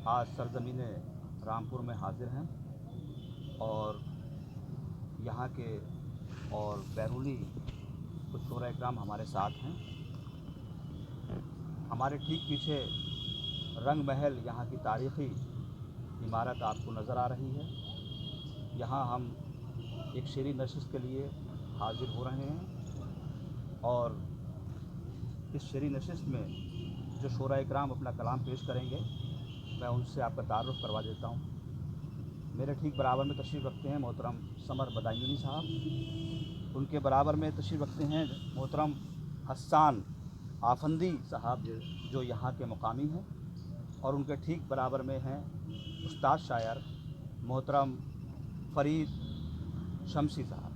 आज सरज़मीन रामपुर में हाजिर हैं और यहाँ के और बैरूनी कुछ शोरा इकराम हमारे साथ हैं। हमारे ठीक पीछे रंग महल यहाँ की तारीख़ी इमारत आपको नज़र आ रही है। यहाँ हम एक शेरी नशिस्त के लिए हाजिर हो रहे हैं और इस शेरी नशिस्त में जो शोरा इकराम अपना कलाम पेश करेंगे मैं उनसे आपका तारुफ़ करवा देता हूँ। मेरे ठीक बराबर में तशरीफ़ रखते हैं मोहतरम समर बदायूनी साहब, उनके बराबर में तशरीफ़ रखते हैं मोहतरम हसन आफंदी साहब जो यहाँ के मुकामी हैं, और उनके ठीक बराबर में हैं उस्ताद शायर मोहतरम फरीद शमसी साहब।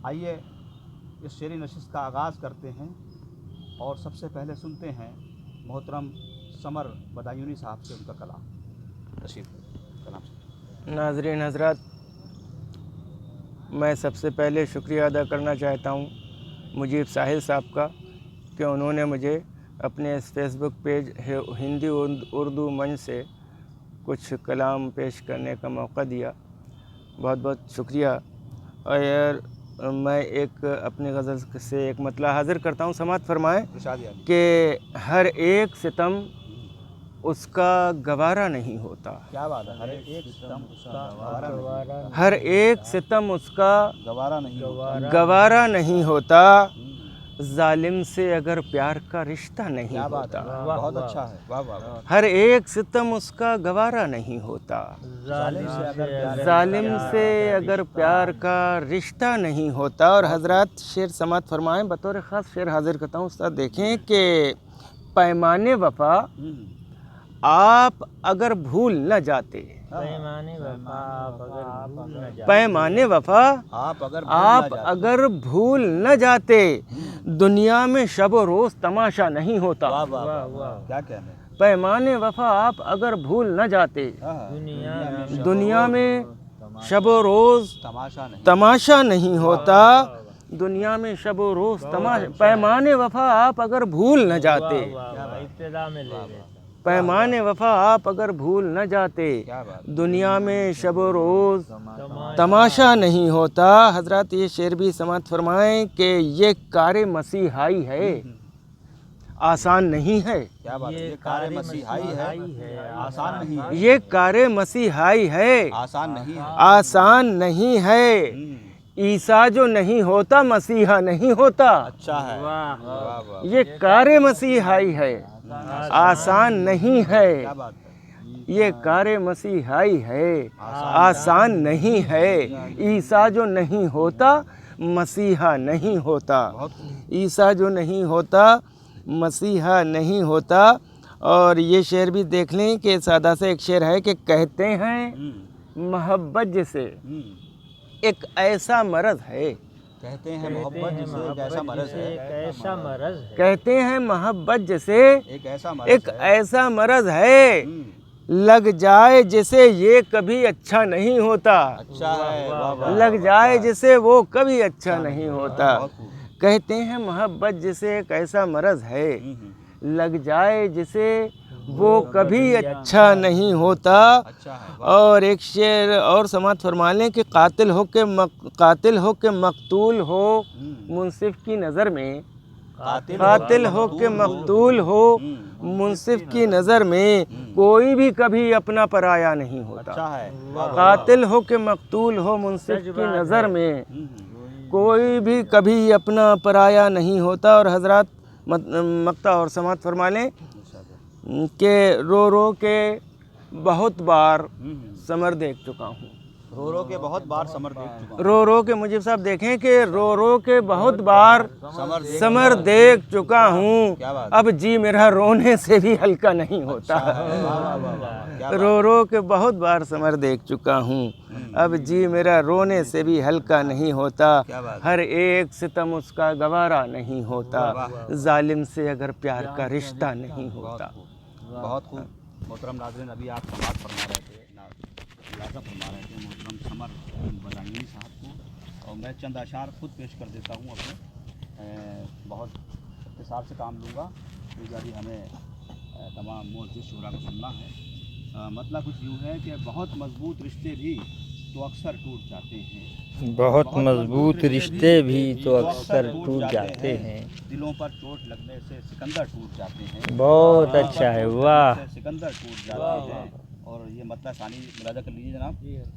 आइए इस शेरी नशिस्त का आगाज़ करते हैं और सबसे पहले सुनते हैं मोहतरम समर बदायूनी साहब से उनका कलाम। कलाम से नाज़रीन हज़रात, मैं सबसे पहले शुक्रिया अदा करना चाहता हूँ मुजीब साहिल साहब का कि उन्होंने मुझे अपने इस फेसबुक पेज हिंदी उर्दू मंच से कुछ कलाम पेश करने का मौका दिया। बहुत बहुत शुक्रिया। और मैं एक अपनी गज़ल से एक मतला हाज़िर करता हूँ। समाअत फरमाएँ कि हर एक सितम उसका गवारा नहीं होता। क्या बात है। हर एक सितम उसका हर एक सितम उसका गवारा नहीं होता। जालिम से अगर प्यार का रिश्ता नहीं होता। बहुत अच्छा है। वाह वाह वाह। हर एक सितम उसका गवारा नहीं होता। जालिम से अगर प्यार का रिश्ता नहीं होता। और हजरात शेर समाअत फरमाएं, बतौर ख़ास शेर हाजिर करता हूँ। उस्ताद देखें कि पैमाने वफ़ा आप अगर भूल न जाते, पैमाने वफ़ा आप अगर भूल न जाते, दुनिया में शब व रोज़ तमाशा नहीं होता। क्या कहना है। पैमाने वफ़ा आप अगर भूल न जाते, दुनिया में शब व रोज़ तमाशा नहीं होता। दुनिया में शब व रोज़ तमाशा। पैमाने वफ़ा आप अगर भूल न जाते, पैमाने वफ़ा आप अगर भूल न जाते, दुनिया में शब व रोज़ तमाशा नहीं होता। हज़रत ये शेर भी समाअत फरमाएं कि ये कार मसीहाई है, आसान नहीं है। क्या बात है। ये कार मसीहाई है, आसान नहीं है। ये कार मसीहाई है, आसान नहीं है। आसान नहीं है। ईसा जो नहीं होता मसीहा नहीं होता। अच्छा है। वाह वाह। ये कार मसीहाई है, आसान नहीं है। क्या बात है। ये कार मसीहाई है, आसान नहीं है। ईसा जो नहीं होता मसीहा नहीं होता। ईसा जो नहीं होता मसीहा नहीं होता। और ये शेर भी देख लें कि सादा से एक शेर है कि कहते हैं मोहब्बत जैसे एक ऐसा मरज़ है। कहते हैं मोहब्बत जैसे एक ऐसा मरज़ है। कहते हैं मोहब्बत जैसे एक ऐसा मरज़ है। लग जाए जिसे ये कभी अच्छा नहीं होता। अच्छा है। वाह वाह। लग जाए जिसे वो कभी अच्छा नहीं होता। कहते हैं मोहब्बत जैसे एक ऐसा मरज़ है, लग जाए जिसे वो कभी अच्छा नहीं होता। और एक शेर और समाअत फरमा लें कि कातिल हो के मकतूल हो मुनसिफ की नज़र में, कातिल हो के मकतूल हो मुनसिफ की नज़र में, कोई भी कभी अपना पराया नहीं होता। कातिल हो के मकतूल हो मुनसिफ की नज़र में, कोई भी कभी अपना पराया नहीं होता। और हज़रात मक्ता और समाअत फरमा लें कि रो रो के बहुत बार समर देख चुका हूँ। रो रो के बहुत बार समर देख चुका हूँ। रो रो के मुझे साहब देखें कि रो रो के बहुत बार समर देख चुका हूँ। अब जी मेरा रोने से भी हल्का नहीं होता। रो रो के बहुत बार समर देख चुका हूँ। अब जी मेरा रोने से भी हल्का नहीं होता। हर एक सितम उसका गवारा नहीं होता। जालिम से अगर प्यार का रिश्ता नहीं होता। बहुत खूब। मोहतरम नाज़रीन, अभी आप समाअत फरमा रहे थे, मुलाज़ा फरमा रहे थे मोहतरम समर बदायूनी साहब को, और मैं चंद अशार खुद पेश कर देता हूँ अपने। बहुत इख्तिसार से काम लूँगा क्योंकि अभी हमें तमाम मोअज़्ज़िज़ शोरा को सुनना है। मतलब कुछ यूँ है कि बहुत मजबूत रिश्ते भी तो अक्सर टूट जाते हैं, बहुत मजबूत रिश्ते भी तो अक्सर टूट जाते हैं। दिलों पर चोट लगने से सिकंदर टूट जाते हैं। बहुत अच्छा है, वाह। सिकंदर टूट जाते हैं। और ये मतलब सानी मुलाजा कर लीजिए जनाब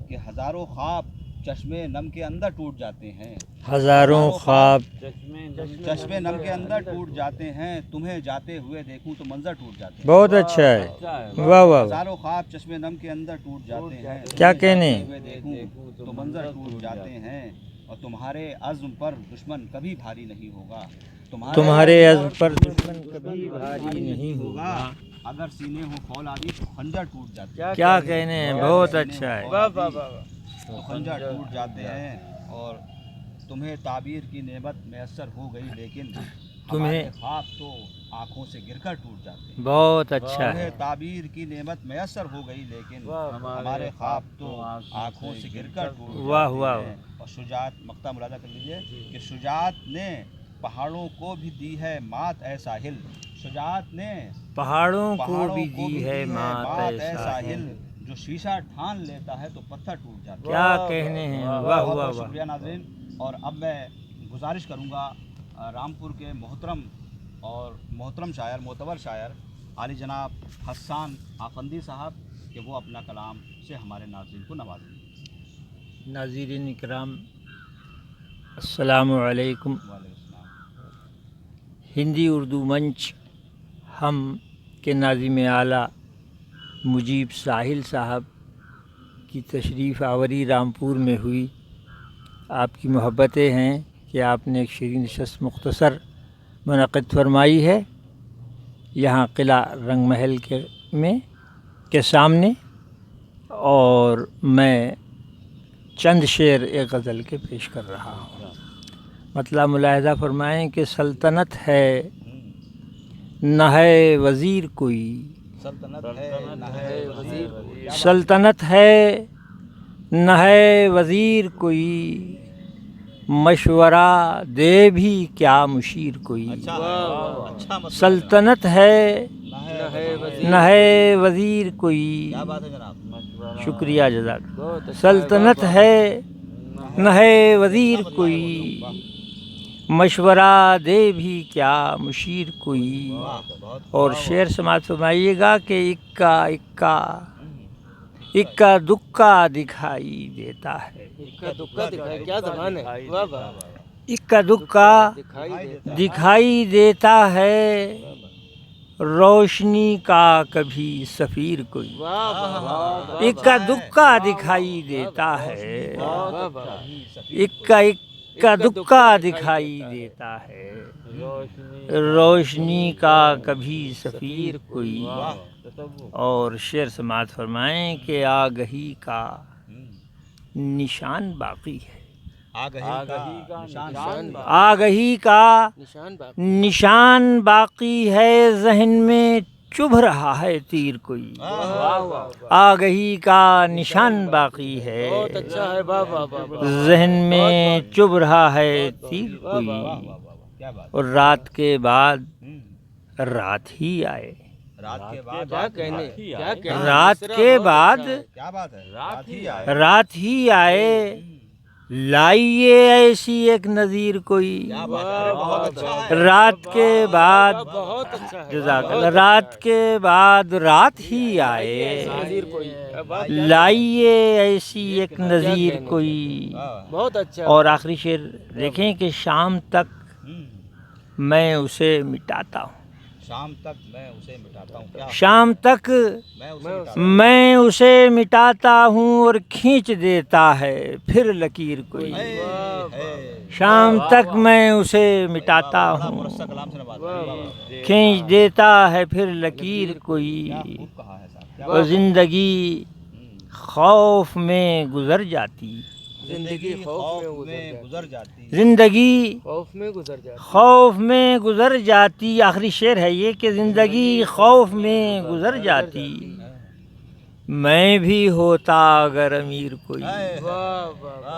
कि हज़ारों ख्वाब चश्मे नम के अंदर टूट जाते हैं। हजारों ख्वाब चश्मे नम के अंदर टूट जाते हैं, तुम्हें जाते हुए देखूं तो मंजर टूट जाते हैं। बहुत अच्छा है, वाह वाह। हज़ारों ख्वाब चश्मे नम के अंदर टूट जाते हैं, क्या तुम्हें कहने? जाते हुए देखूं तो मंजर टूट जाते हैं। और तुम्हारे अज़्म पर दुश्मन कभी भारी नहीं होगा। तुम्हारे अज़्म पर दुश्मन कभी भारी नहीं होगा। अगर सीने हो फौलादी तो खंजर टूट जाते हैं। क्या कहने हैं, बहुत अच्छा है। तो खंजर टूट जाते हैं। और तुम्हें ताबीर की नेमत मैसर हो गई लेकिन हमारे ख्वाब तो आँखों से गिरकर टूट जाते हैं। बहुत अच्छा है। तुम्हें ताबीर की नेमत मैसर हो गई लेकिन हमारे ख्वाब तो आँखों से गिरकर टूट वाह, जाते वाह। हैं। और शुजात मक्ता मुलाजा कर लीजिए कि शुजात ने पहाड़ों को भी दी है मात ऐ साहिल। शुजात ने पहाड़ों को भी दी है मात ऐ ऐ साहिल। साहिल। जो शीशा ठान लेता है तो पत्थर टूट जाता है। क्या कहने हैं, वाह वाह बहुत वाह। शुक्रिया नाज़रीन। और अब मैं गुजारिश करूँगा रामपुर के मोहतरम शायर मोतबर शायर आली जनाब हसन आफंदी साहब कि वो अपना कलाम से हमारे नाज़रीन को नवाजें। नाज़रीन इकराम, अस्सलामु अलैकुम। हिंदी उर्दू मंच हम के नाज़िम आला मुजीब साहिल साहब की तशरीफ़ आवरी रामपुर में हुई। आपकी मोहब्बतें हैं कि आपने एक शीरीन नशस्त मुख्तसर मुनक़्क़िद फरमाई है यहाँ किला रंग महल के सामने। और मैं चंद शेर एक गज़ल के पेश कर रहा हूँ। मतलब मुलाहिज़ा फरमाएँ कि सल्तनत है न है वज़ीर कोई, सल्तनत है न है वज़ीर कोई, मशवरा दे भी क्या मुशीर कोई। सल्तनत है न है वज़ीर कोई, शुक्रिया जज़ाक। सल्तनत है न है वज़ीर कोई, मशवरा दे भी क्या मुशीर कोई। और शेर समाज फरमाइएगा कि इक्का इक्का इक्का दुक्का दिखाई देता है। इक्का दुक्का दिखाई, क्या ज़बान है, वाह वाह। इक्का दुक्का दिखाई देता है, रोशनी का कभी सफ़ीर कोई। इक्का दुक्का दिखाई देता है, इक्का इक्का दुक्का दिखाई देता है, रोशनी का कभी सफ़ीर कोई। और शेर समात फरमाएं कि आगही का निशान बाकी है, आगही का निशान बाकी है, ज़हन में चुभ रहा है तीर कोई। आगही का निशान बाकी है, ज़हन में चुभ रहा है तीर कोई। और रात के बाद रात ही आए, रात के बाद रात ही आए, लाइए ऐसी एक नज़ीर कोई। रात के बाद रात के बाद रात ही आए, लाइए ऐसी एक नज़ीर कोई। बहुत अच्छा। और आखिरी शेर देखें कि शाम तक मैं उसे मिटाता हूँ, शाम तक मैं उसे मिटाता हूँ। क्या शाम तक मैं उसे मिटाता हूँ और खींच देता है फिर लकीर कोई। शाम तक मैं उसे मिटाता हूँ, खींच देता है फिर लकीर कोई। और ज़िंदगी खौफ में गुज़र जाती, जिंदगी खौफ में गुजर जाती, ज़िंदगी खौफ में गुजर जाती, खौफ में गुज़र जाती। आखिरी शेर है ये कि ज़िंदगी खौफ में गुज़र जाती, मैं भी होता अगर अमीर कोई।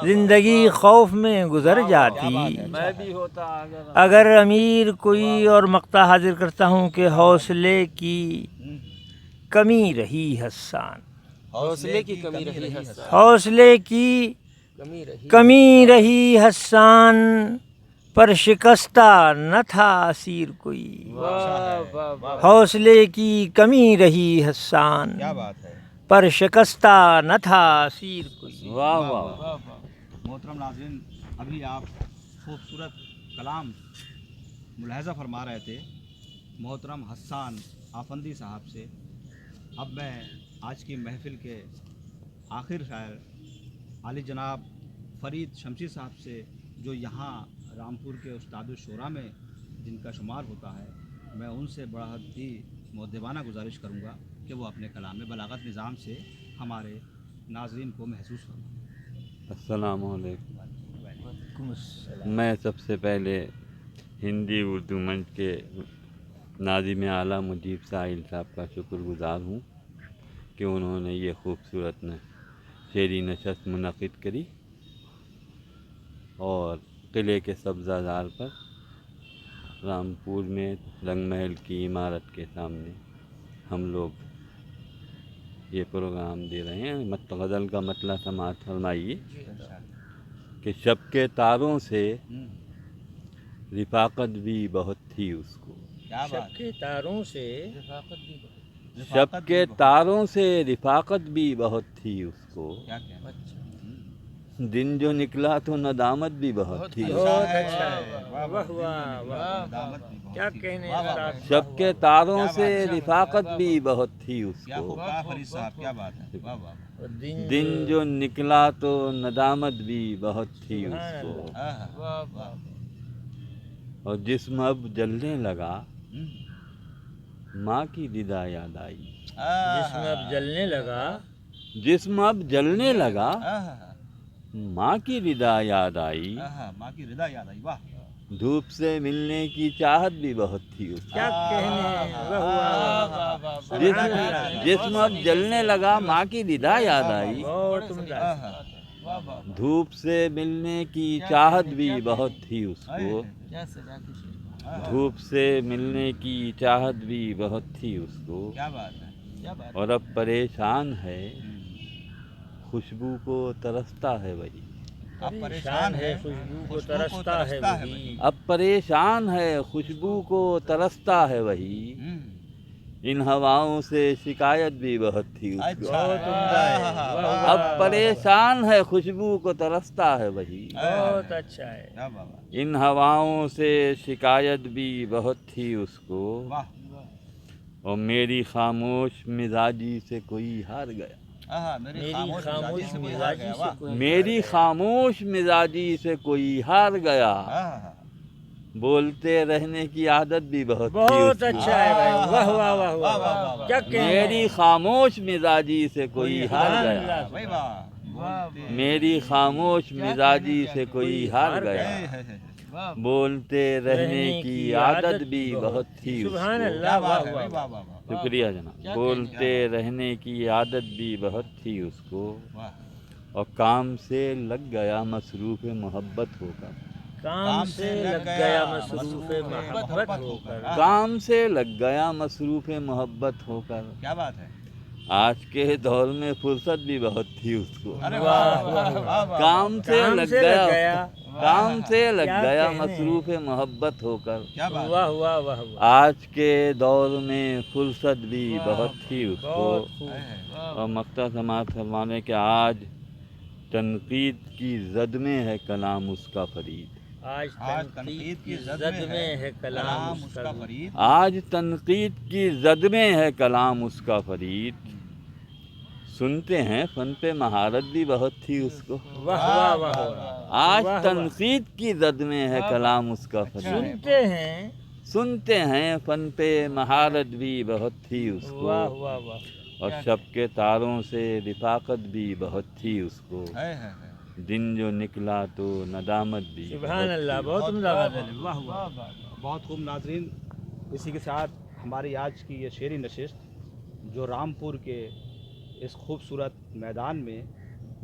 ज़िंदगी खौफ में गुज़र जाती, मैं भी होता अगर अमीर कोई। और मक्ता हाजिर करता हूँ कि हौसले की कमी रही हसान, हौसले की कमी रही हसान, हौसले की कमी रही हसान, पर शिकस्ता न था असीर कोई। वाह वाह वाह, हौसले की कमी रही हसान, क्या बात है। पर शिकस्ता न था असीर कोई। वाह वाह। मोहतरम नाज़रीन, अभी आप खूबसूरत कलाम मुलाहज़ा फरमा रहे थे मोहतरम हसन आफंदी साहब से। अब मैं आज की महफ़िल के आखिर शायर आली जनाब फ़रीद शमशी साहब से, जो यहाँ रामपुर के उस्ताद शोरा में जिनका शुमार होता है, मैं उनसे बहुत ही मुअद्दबाना गुजारिश करूँगा कि वो अपने कलाम में बलागत निज़ाम से हमारे नाज़रीन को महसूस फरमाएं। अस्सलामु अलैकुम। मैं सबसे पहले हिंदी उर्दू मंच के नाज़िम आला मुजीब साहिल साहब का शुक्रगुज़ार हूँ कि उन्होंने ये खूबसूरत शेरी नशस्त मुनक़िद करी और किले के सब्ज़ादार पर रामपुर में रंग महल की इमारत के सामने हम लोग ये प्रोग्राम दे रहे हैं। गज़ल का मतलब समाअत फरमाइए कि शब के तारों से रिफ़ाक़त भी बहुत थी उसको। क्या शब बात है। के तारों से शब के तारों से रिफ़ाक़त भी बहुत थी उसको। क्या कहना। दिन जो निकला तो नदामत भी बहुत थी उसको। बहुत अच्छा है। वाह वाह वाह, दामत भी बहुत क्या थी। कहने वाह, वाह, उस्ताद। वाह। शब के तारों क्या से बात है। रिफ़ाक़त भी बहुत थी क्या उसको। खूब कहा फरीद साहब, क्या बात है। वाह वाह। और दिन जो निकला तो नदामत भी बहुत थी सुभान उसको। अल्लाह। आहा, वाह वाह। और जिस्म अब जलने लगा, माँ की दिदा याद आई। जिसमें अब जलने लगा, जिस्म अब जलने लगा, आहा, माँ की रिदा याद आई। आहा, माँ की रिदा याद आई। वाह। धूप से मिलने की चाहत भी बहुत थी उसको। क्या कहने। वाह वाह वाह, सुभान अल्लाह। जिस्म अब जलने लगा, माँ की रिदा याद आई। बहुत उम्दा। आहा, वाह वाह। धूप से मिलने की चाहत भी बहुत थी उसको। क्या सजा की शेर। धूप से मिलने की चाहत भी बहुत थी उसको। क्या बात है। क्या बात और अब परेशान है, खुशबू को तरसता है वही। अब परेशान है, खुशबू को तरसता है वही। अब परेशान है, खुशबू को तरसता है वही। इन हवाओं से शिकायत भी बहुत थी उसको। बहुत उम्दा है। वाह वाह, अब परेशान है, खुशबू को तरसता है वही। बहुत अच्छा है। क्या बाबा। इन हवाओं से शिकायत भी बहुत थी उसको। वाह। और मेरी खामोश मिजाजी से कोई हार गया। आहा, मेरी मेरी खामोश खामोश मिजाजी से कोई हार मिजाजी गया। से वाह। कोई मेरी खामोश मिजाजी से कोई हार गया। आहा, बोलते रहने की आदत भी बहुत थी बहुत उसको। अच्छा है भाई। वाह वाह वाह वाह, वाह, वाह, वाह, क्या वाह। कहने। मेरी खामोश मिजाजी से कोई हार सुभान गया। अल्लाह। भाई वाह। मेरी खामोश मिजाजी से कोई हार गया। बोलते रहने की आदत भी बहुत थी सुभान उसको। अल्लाह। वाह वाह वाह वाह। वाह। शुक्रिया जनाब। बोलते रहने की आदत भी बहुत थी उसको। वाह। और काम से लग गया मसरूफ़ मोहब्बत होकर। काम से लग गया मसरूफ़ मोहब्बत होकर। काम से लग गया मसरूफ़ मोहब्बत होकर। क्या बात है। आज के दौर में फुर्सत भी बहुत थी उसको। अरे वाह वाह वाह। काम से काम लग से लग गया, गया। काम से लग क्या गया कहने। मसरूफ़ मोहब्बत होकर। क्या बात। वाह वाह वाह वाह, आज के दौर में फुर्सत भी बहुत थी उसको। बहुत खूब। और मक्ता समात फरमाने के आज तनकीद की जद में है कलाम उसका फरीद। आज आज तनकीद की जद में है कलाम उसका फरीद। आज तनकीद की जद में है कलाम उसका फरीद। सुनते हैं फन पे महारत भी बहुत थी उसको। वाह वाह वाह वाह। आज वाह, तनकीद की जद में है कलाम उसका फरीद। सुनते हैं। सुनते हैं फन पे महारत भी बहुत थी उसको। वाह वाह वाह, और शब के तारों से रिफ़ाक़त भी बहुत थी उसको। दिन जो निकला तो नदामत भी सुभान अल्लाह। बहुत उम्दा गज़ल है। वाह वाह। बहुत खूब नाज़रीन, इसी के साथ हमारी आज की ये शेरी नशिस्त, जो रामपुर के इस खूबसूरत मैदान में,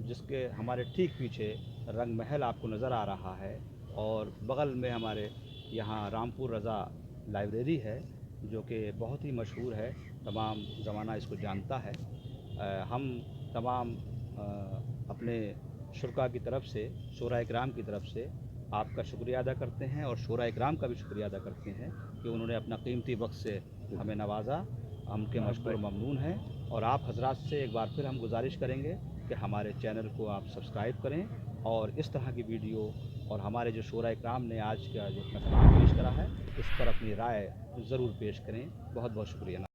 जिसके हमारे ठीक पीछे रंग महल आपको नज़र आ रहा है, और बग़ल में हमारे यहाँ रामपुर रज़ा लाइब्रेरी है, जो कि बहुत ही मशहूर है तमाम ज़माना इसको जानता है। हम तमाम अपने शुरका की तरफ से, शोरा इकराम की तरफ से आपका शुक्रिया अदा करते हैं और शोरा इकराम का भी शुक्रिया अदा करते हैं कि उन्होंने अपना कीमती वक्त से हमें नवाजा। हम उनके मशकूर ममनून हैं। और आप हजरात से एक बार फिर हम गुजारिश करेंगे कि हमारे चैनल को आप सब्सक्राइब करें और इस तरह की वीडियो और हमारे जो शोरा इकराम ने आज का जो अपना कलाम पेश करा है, इस पर अपनी राय ज़रूर पेश करें। बहुत बहुत शुक्रिया।